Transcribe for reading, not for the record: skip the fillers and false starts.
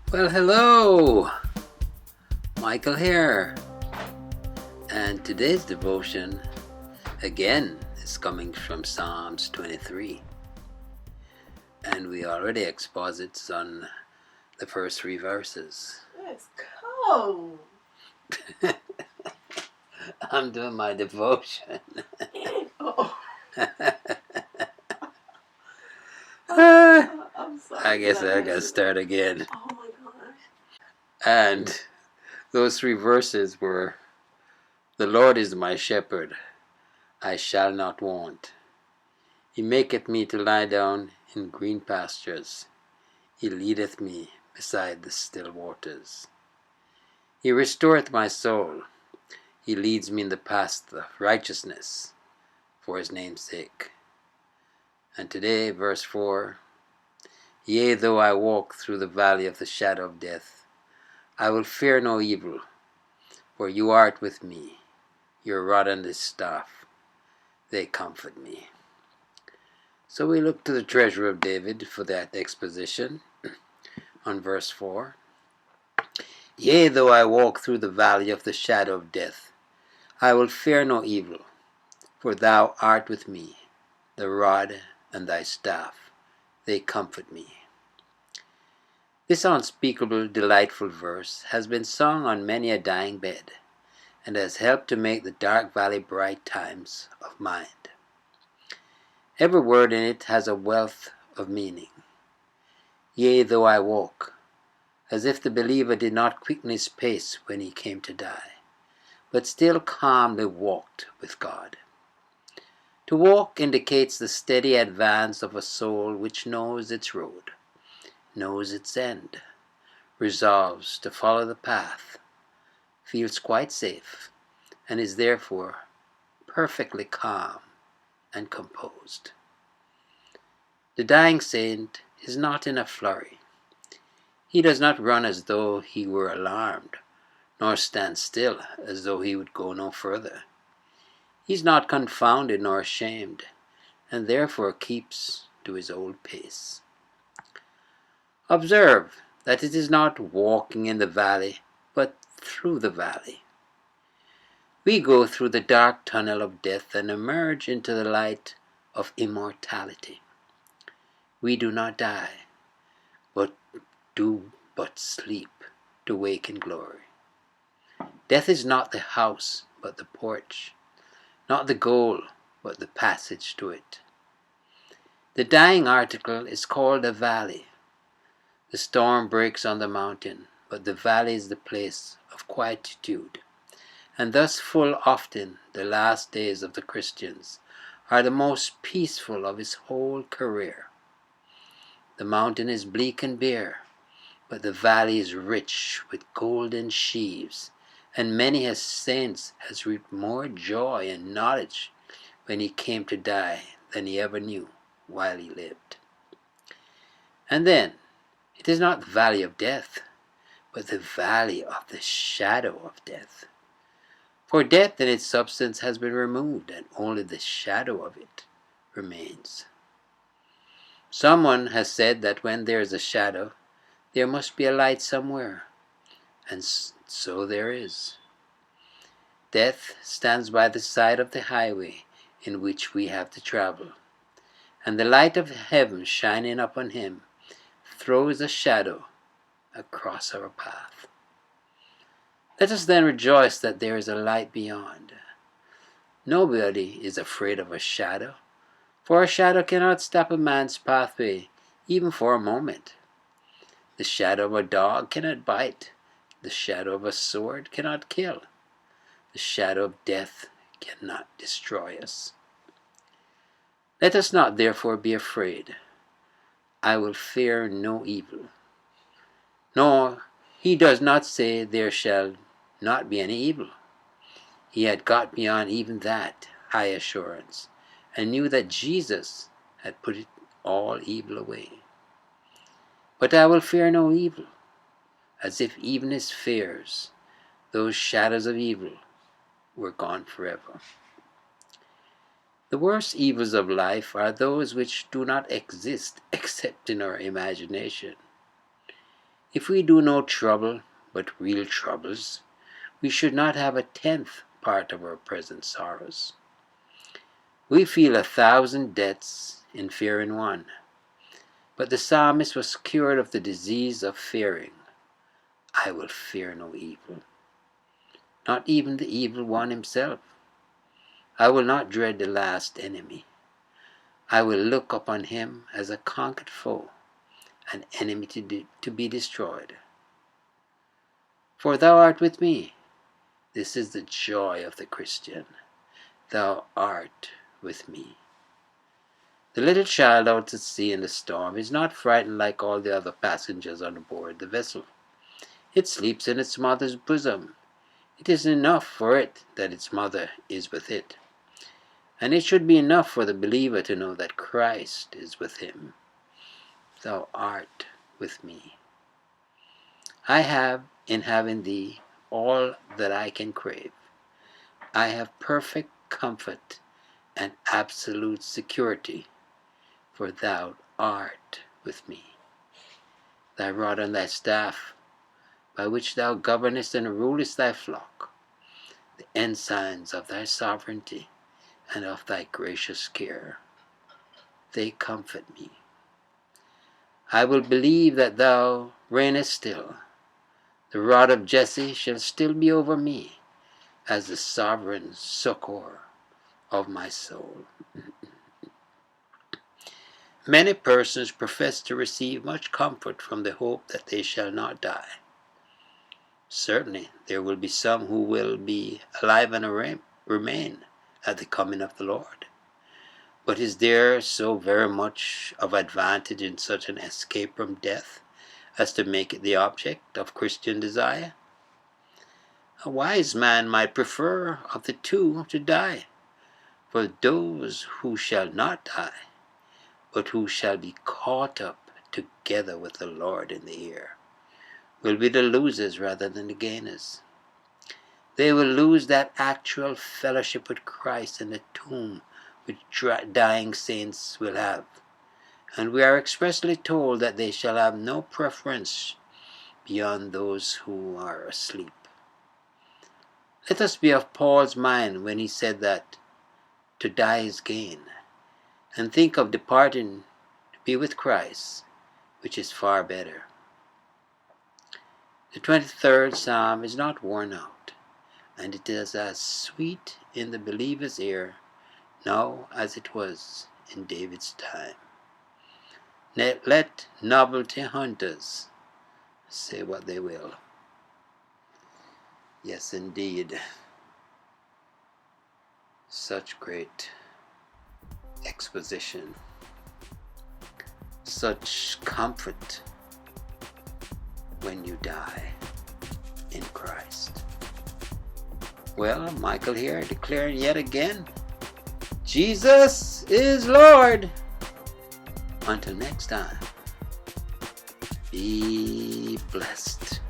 Well, hello! Michael here. And today's devotion, again, is coming from Psalms 23. And we already exposit on the first three verses. It's cold. I'm doing my devotion. I'm sorry. I guess I gotta start again. Oh my gosh. And those three verses were, "The Lord is my shepherd, I shall not want. He maketh me to lie down in green pastures. He leadeth me beside the still waters. He restoreth my soul. He leads me in the path of righteousness for his name's sake." And today, verse 4, "Yea, though I walk through the valley of the shadow of death, I will fear no evil, for you art with me. Your rod and his staff, they comfort me." So we look to the treasure of David for that exposition on verse 4. "Yea, though I walk through the valley of the shadow of death, I will fear no evil, for thou art with me. The rod and thy staff, they comfort me." This unspeakable, delightful verse has been sung on many a dying bed, and has helped to make the dark valley bright times of mind. Every word in it has a wealth of meaning. Yea, though I walk, as if the believer did not quicken his pace when he came to die, but still calmly walked with God. To walk indicates the steady advance of a soul which knows its road, knows its end, resolves to follow the path, feels quite safe, and is therefore perfectly calm and composed. The dying saint is not in a flurry. He does not run as though he were alarmed, nor stand still as though he would go no further. He is not confounded nor ashamed, and therefore keeps to his old pace. Observe that it is not walking in the valley, but through the valley. We go through the dark tunnel of death and emerge into the light of immortality. We do not die, but do but sleep to wake in glory. Death is not the house, but the porch, not the goal, but the passage to it. The dying article is called a valley. The storm breaks on the mountain, but the valley is the place of quietude. And thus full often the last days of the Christians are the most peaceful of his whole career. The mountain is bleak and bare, but the valley is rich with golden sheaves, and many a saint has reaped more joy and knowledge when he came to die than he ever knew while he lived. And then, it is not the valley of death, but the valley of the shadow of death. For death in its substance has been removed, and only the shadow of it remains. Someone has said that when there is a shadow, there must be a light somewhere, and so there is. Death stands by the side of the highway in which we have to travel, and the light of heaven shining upon him throws a shadow across our path. Let us then rejoice that there is a light beyond. Nobody is afraid of a shadow, for a shadow cannot stop a man's pathway even for a moment. The shadow of a dog cannot bite. The shadow of a sword cannot kill. The shadow of death cannot destroy us. Let us not therefore be afraid. I will fear no evil. No, he does not say there shall not be any evil. He had got beyond even that high assurance, and knew that Jesus had put all evil away. But I will fear no evil, as if even his fears, those shadows of evil, were gone forever. The worst evils of life are those which do not exist except in our imagination. If we do no trouble, but real troubles, we should not have 1/10 part of our present sorrows. We feel 1,000 deaths in fearing one, but the psalmist was cured of the disease of fearing. I will fear no evil, not even the evil one himself. I will not dread the last enemy. I will look upon him as a conquered foe, an enemy to be destroyed. For thou art with me. This is the joy of the Christian. Thou art with me. The little child out at sea in the storm is not frightened like all the other passengers on board the vessel. It sleeps in its mother's bosom. It is enough for it that its mother is with it. And it should be enough for the believer to know that Christ is with him. Thou art with me. I have, in having thee, all that I can crave. I have perfect comfort and absolute security, for thou art with me. Thy rod and thy staff, by which thou governest and rulest thy flock, the ensigns of thy sovereignty and of thy gracious care, they comfort me. I will believe that thou reignest still. The rod of Jesse shall still be over me as the sovereign succor of my soul. Many persons profess to receive much comfort from the hope that they shall not die. Certainly, there will be some who will be alive and remain at the coming of the Lord. But is there so very much of advantage in such an escape from death as to make it the object of Christian desire? A wise man might prefer of the two to die, for those who shall not die, but who shall be caught up together with the Lord in the air, will be the losers rather than the gainers. They will lose that actual fellowship with Christ in the tomb which dying saints will have. And we are expressly told that they shall have no preference beyond those who are asleep. Let us be of Paul's mind when he said that to die is gain, and think of departing to be with Christ, which is far better. The 23rd Psalm is not worn out, and it is as sweet in the believer's ear now as it was in David's time. Let novelty hunters say what they will. Yes, indeed, such great exposition, such comfort when you die in Christ. Well, Michael here declaring yet again, Jesus is Lord. Until next time, be blessed.